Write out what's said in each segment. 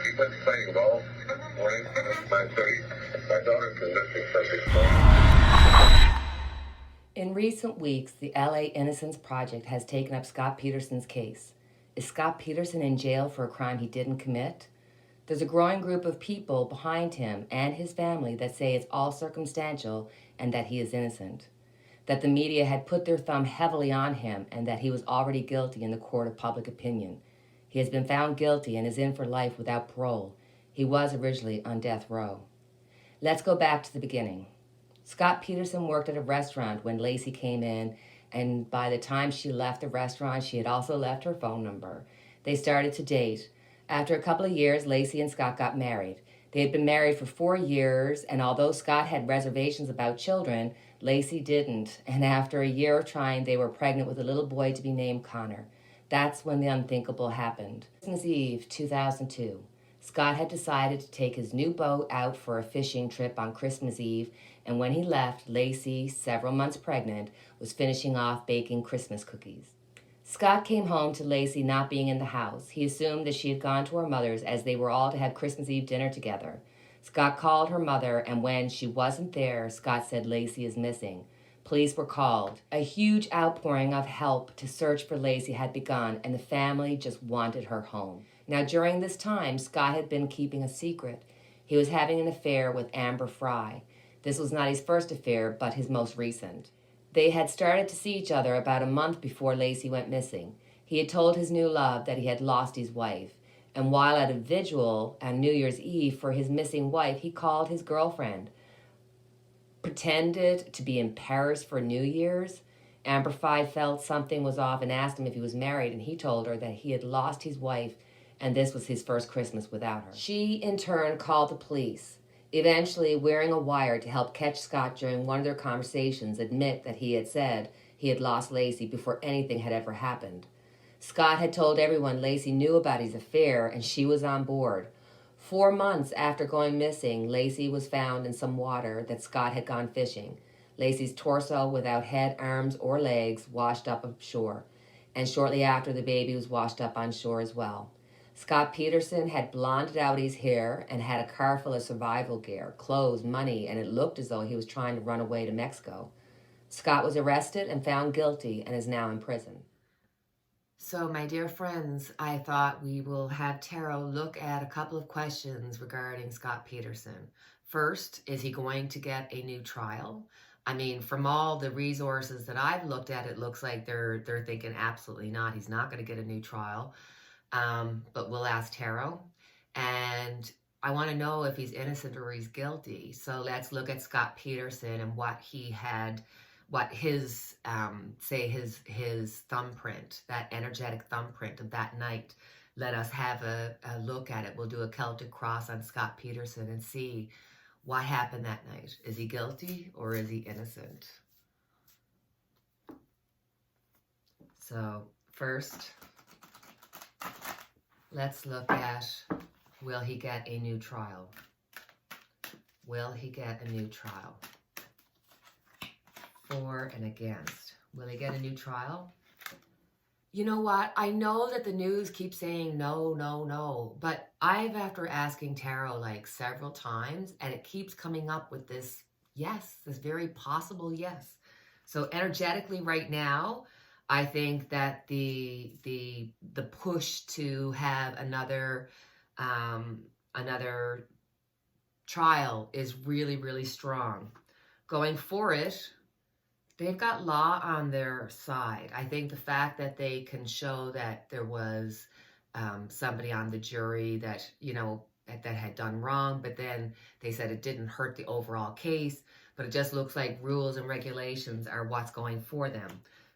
He went playing golf morning, 9:30. My daughter's been missing for 6 months. In recent weeks, the LA Innocence Project has taken up Scott Peterson's case. Is Scott Peterson in jail for a crime he didn't commit? There's a growing group of people behind him and his family that say it's all circumstantial and that he is innocent, that the media had put their thumb heavily on him and that he was already guilty in the court of public opinion. He has been found guilty and is in for life without parole. He was originally on death row. Let's go back to the beginning. Scott Peterson worked at a restaurant when Lacey came in, and by the time she left the restaurant, she had also left her phone number. They started to date. After a couple of years, Lacey and Scott got married. They had been married for 4 years, and although Scott had reservations about children, Lacey didn't. And after a year of trying, they were pregnant with a little boy to be named Connor. That's when the unthinkable happened. Christmas Eve, 2002. Scott had decided to take his new boat out for a fishing trip on Christmas Eve, and when he left, Lacey, several months pregnant, was finishing off baking Christmas cookies. Scott came home to Lacey not being in the house. He assumed that she had gone to her mother's as they were all to have Christmas Eve dinner together. Scott called her mother, and when she wasn't there, Scott said Lacey is missing. Police were called. A huge outpouring of help to search for Lacey had begun, and the family just wanted her home. Now, during this time, Scott had been keeping a secret. He was having an affair with Amber Fry. This was not his first affair, but his most recent. They had started to see each other about a month before Lacey went missing. He had told his new love that he had lost his wife, and while at a vigil on New Year's Eve for his missing wife, he called his girlfriend, pretended to be in Paris for New Year's. Amber Fry felt something was off and asked him if he was married, and he told her that he had lost his wife and this was his first Christmas without her. She, in turn, called the police, eventually wearing a wire to help catch Scott during one of their conversations admit that he had said he had lost Lacey before anything had ever happened. Scott had told everyone Lacey knew about his affair, and she was on board. 4 months after going missing, Lacey was found in some water that Scott had gone fishing. Lacey's torso without head, arms, or legs washed up ashore, and shortly after the baby was washed up on shore as well. Scott Peterson had blonded out his hair and had a car full of survival gear, clothes, money, and it looked as though he was trying to run away to Mexico. Scott was arrested and found guilty and is now in prison. So, my dear friends, I thought we will have Tarot look at a couple of questions regarding Scott Peterson. First, is he going to get a new trial? I mean, from all the resources that I've looked at, it looks like they're thinking absolutely not. He's not going to get a new trial. But we'll ask Tarot. And I want to know if he's innocent or he's guilty. So let's look at Scott Peterson and what he had, what his, his thumbprint, that energetic thumbprint of that night. Let us have a look at it. We'll do a Celtic cross on Scott Peterson and see what happened that night. Is he guilty or is he innocent? So first, let's look at, will he get a new trial? Will he get a new trial? For and against. Will he get a new trial? You know what? I know that the news keeps saying no, no, no, but I've, after asking Tarot like several times, and it keeps coming up with this yes, this very possible yes. So energetically right now, I think that the push to have another trial is really, really strong. Going for it, they've got law on their side. I think the fact that they can show that there was somebody on the jury that, you know, that had done wrong, but then they said it didn't hurt the overall case, but it just looks like rules and regulations are what's going for them.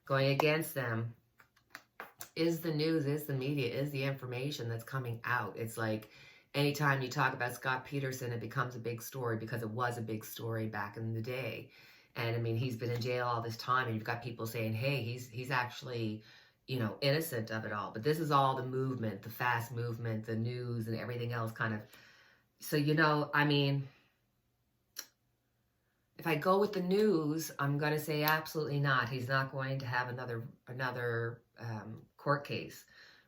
Going against them is the news, is the media, is the information that's coming out. It's like anytime you talk about Scott Peterson, it becomes a big story because it was a big story back in the day. And I mean, he's been in jail all this time, and you've got people saying, hey, he's actually, you know, innocent of it all. But this is all the movement, the fast movement, the news and everything else kind of. So, you know, I mean, if I go with the news, I'm going to say absolutely not. He's not going to have another court case.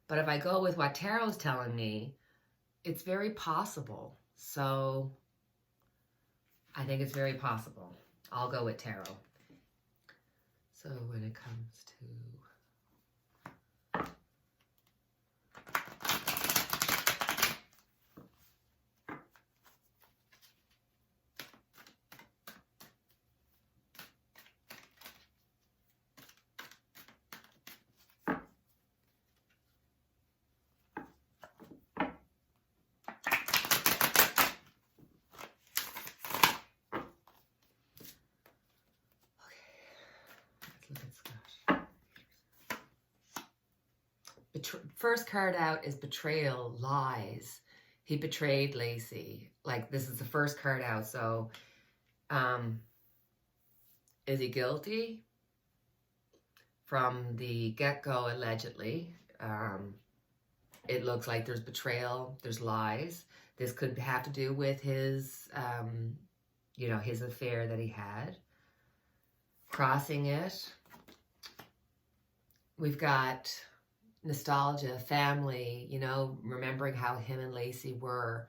But if I go with what Tarot's telling me, it's very possible. So I think it's very possible. I'll go with tarot. So when it comes to first card out is betrayal, lies. He betrayed Lacey. Like, this is the first card out. So, is he guilty? From the get-go, allegedly. It looks like there's betrayal, there's lies. This could have to do with his, his affair that he had. Crossing it. We've got nostalgia, family, remembering how him and Lacey were.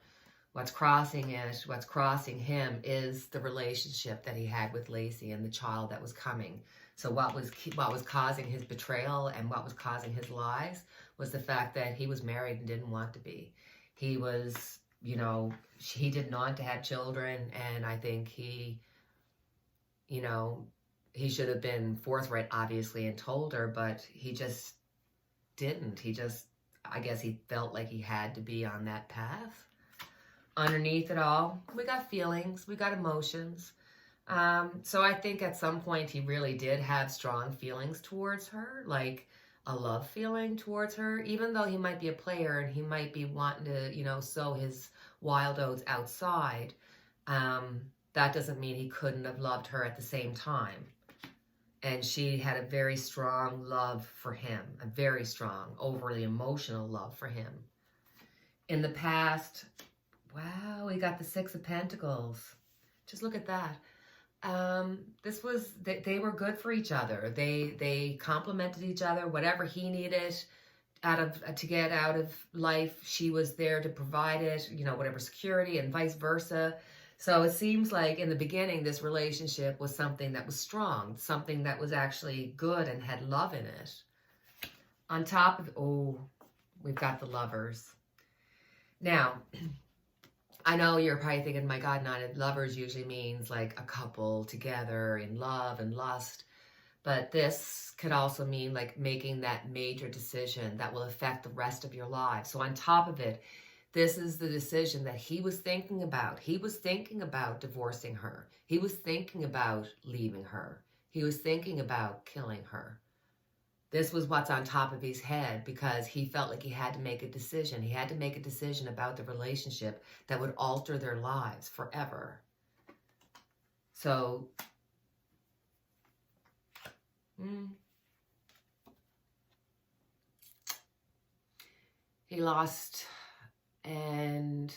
What's crossing it, what's crossing him is the relationship that he had with Lacey and the child that was coming. So what was causing his betrayal and what was causing his lies was the fact that he was married and didn't want to be. He was, he didn't want to have children, and I think he should have been forthright, obviously, and told her, but he just didn't. I guess he felt like he had to be on that path. Underneath it all, we got feelings, we got emotions. So I think at some point he really did have strong feelings towards her, like a love feeling towards her, even though he might be a player and he might be wanting to, sow his wild oats outside. That doesn't mean he couldn't have loved her at the same time. And she had a very strong love for him, a very strong, overly emotional love for him. In the past, wow, we got the Six of Pentacles. Just look at that. They were good for each other. They complemented each other. Whatever he needed to get out of life, she was there to provide it, whatever security, and vice versa. So it seems like in the beginning, this relationship was something that was strong, something that was actually good and had love in it. On top of, we've got the Lovers. Now, I know you're probably thinking, my God, lovers usually means like a couple together in love and lust. But this could also mean like making that major decision that will affect the rest of your life. So on top of it, this is the decision that he was thinking about. He was thinking about divorcing her. He was thinking about leaving her. He was thinking about killing her. This was what's on top of his head because he felt like he had to make a decision. He had to make a decision about the relationship that would alter their lives forever. So, he lost, and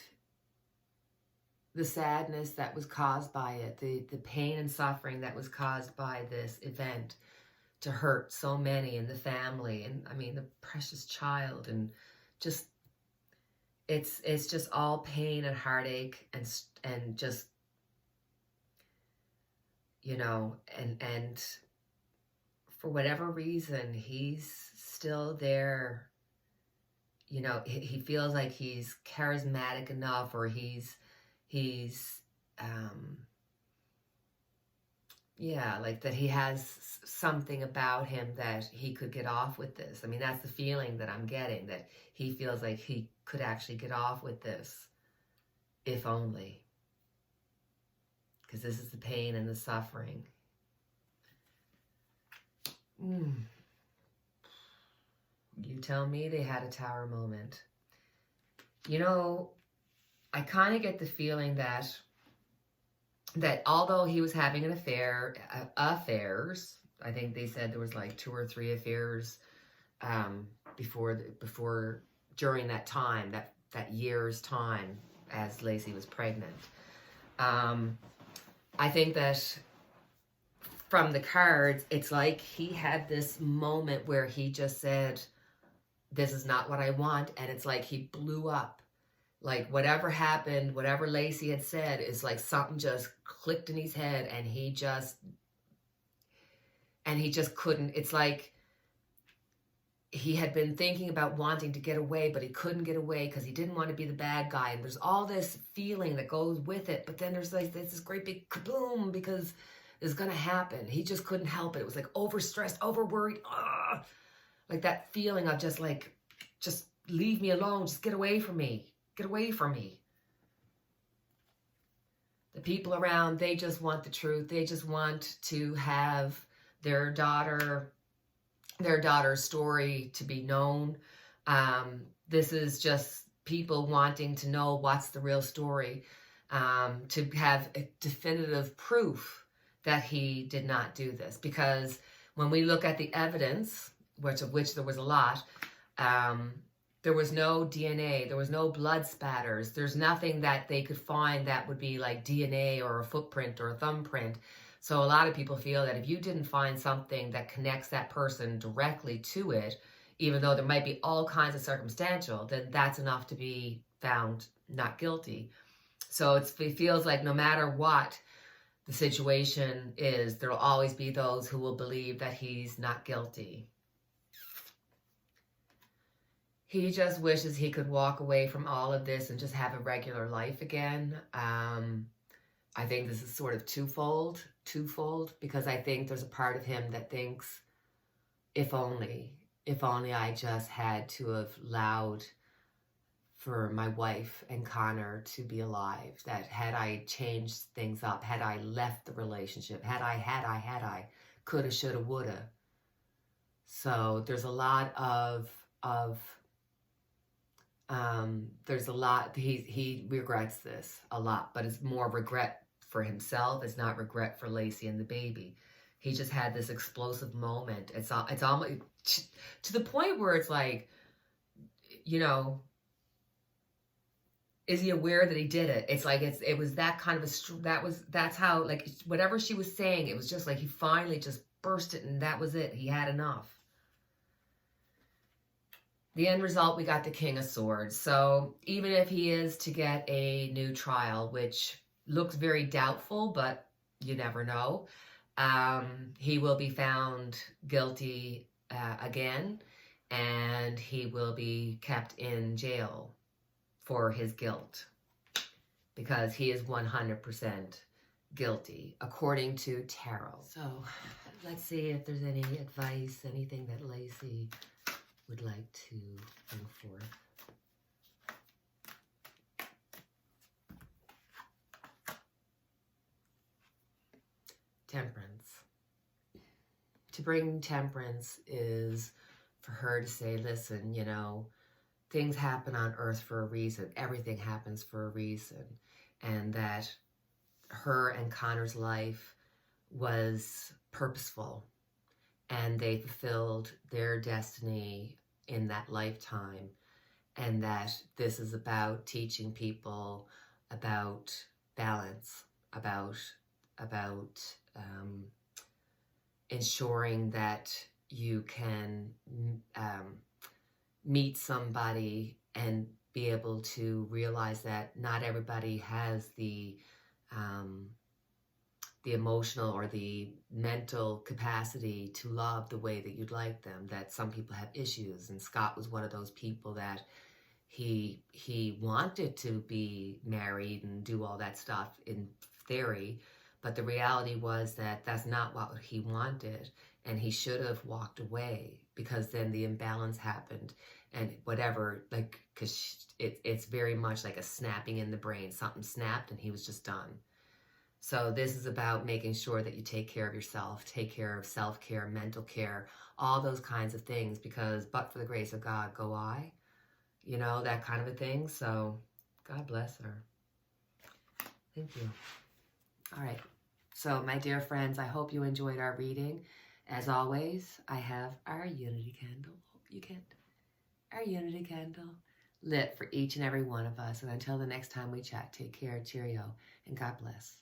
the sadness that was caused by it, the pain and suffering that was caused by this event to hurt so many in the family, and I mean the precious child, and just it's just all pain and heartache and just and for whatever reason he's still there. He feels like he's charismatic enough, or he's like that he has something about him that he could get off with this. I mean, that's the feeling that I'm getting, that he feels like he could actually get off with this, if only. Because this is the pain and the suffering. You tell me they had a tower moment. I kind of get the feeling that although he was having an affairs, I think they said there was like 2 or 3 affairs during that time, that year's time as Lacey was pregnant. I think that from the cards, it's like he had this moment where he just said, this is not what I want, and it's like he blew up. Like whatever happened, whatever Lacey had said is like something just clicked in his head, and he just couldn't. It's like he had been thinking about wanting to get away, but he couldn't get away because he didn't want to be the bad guy. And there's all this feeling that goes with it. But then there's like this great big kaboom because it's going to happen. He just couldn't help it. It was like overstressed, overworried. Like that feeling of just like, just leave me alone. Just get away from me. Get away from me. The people around, they just want the truth. They just want to have their daughter's story to be known. This is just people wanting to know what's the real story, to have a definitive proof that he did not do this. Because when we look at the evidence, of which there was a lot, there was no DNA, there was no blood spatters, there's nothing that they could find that would be like DNA or a footprint or a thumbprint. So a lot of people feel that if you didn't find something that connects that person directly to it, even though there might be all kinds of circumstantial, then that's enough to be found not guilty. So it feels like no matter what the situation is, there will always be those who will believe that he's not guilty. He just wishes he could walk away from all of this and just have a regular life again. I think this is sort of twofold, because I think there's a part of him that thinks, if only I just had to have allowed for my wife and Connor to be alive, that had I changed things up, had I left the relationship, had I, coulda, shoulda, woulda. So there's a lot he regrets this a lot, but it's more regret for himself. It's not regret for Lacey and the baby. He just had this explosive moment. It's almost to the point where it's like, you know, is he aware that he did it? It's like, it was that kind of that's how, like, whatever she was saying, it was just like he finally just burst it, and that was it. He had enough. The end result, we got the King of Swords. So even if he is to get a new trial, which looks very doubtful, but you never know, he will be found guilty again, and he will be kept in jail for his guilt, because he is 100% guilty, according to tarot. So let's see if there's any advice, anything that Lacey would like to bring forth. Temperance. To bring temperance is for her to say, listen, you know, things happen on earth for a reason. Everything happens for a reason. And that her and Connor's life was purposeful, and they fulfilled their destiny in that lifetime, and that this is about teaching people about balance, about ensuring that you can meet somebody and be able to realize that not everybody has the emotional or the mental capacity to love the way that you'd like them, that some people have issues. And Scott was one of those people that he wanted to be married and do all that stuff in theory, but the reality was that that's not what he wanted, and he should have walked away, because then the imbalance happened, and whatever, like, because it's very much like a snapping in the brain. Something snapped and he was just done. So this is about making sure that you take care of yourself, take care of self-care, mental care, all those kinds of things, because but for the grace of God go I, you know, that kind of a thing. So God bless her. Thank you. All right. So my dear friends, I hope you enjoyed our reading. As always, I have our unity candle. You can't. Our unity candle lit for each and every one of us. And until the next time we chat, take care, cheerio, and God bless.